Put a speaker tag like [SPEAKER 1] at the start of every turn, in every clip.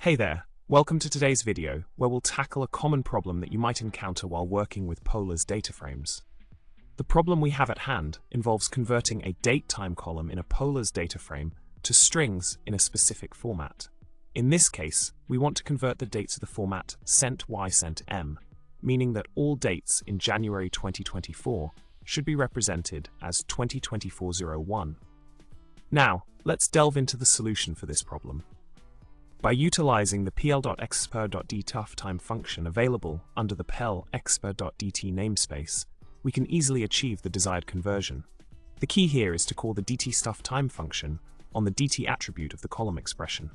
[SPEAKER 1] Hey there, welcome to today's video where we'll tackle a common problem that you might encounter while working with Polars data frames. The problem we have at hand involves converting a date-time column in a Polars data frame to strings in a specific format. In this case, we want to convert the dates to the format CENT_Y_CENT_M, meaning that all dates in January 2024 should be represented as 2024-01. Now, let's delve into the solution for this problem. By utilizing the pl.Expr.dt.strftime function available under the pl.Expr.dt namespace, we can easily achieve the desired conversion. The key here is to call the dt_strftime function on the dt attribute of the column expression.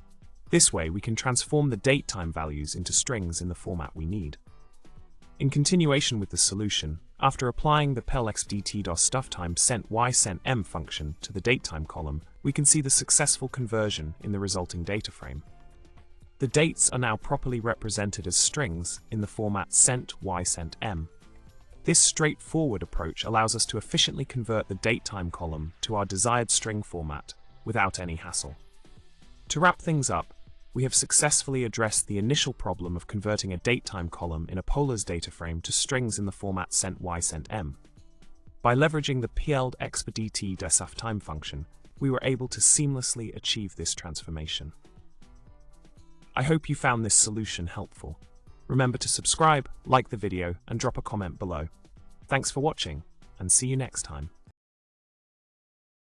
[SPEAKER 1] This way, we can transform the date-time values into strings in the format we need. In continuation with the solution, after applying the pl.Expr.dt.strftime CENT_Y_CENT_M function to the date-time column, we can see the successful conversion in the resulting data frame. The dates are now properly represented as strings in the format CENT_Y_CENT_M. This straightforward approach allows us to efficiently convert the date-time column to our desired string format without any hassle. To wrap things up, we have successfully addressed the initial problem of converting a date-time column in a Polars data frame to strings in the format CENT_Y_CENT_M. By leveraging the pl.Expr.dt.strftime function, we were able to seamlessly achieve this transformation. I hope you found this solution helpful. Remember to subscribe, like the video, and drop a comment below. Thanks for watching, and see you next time.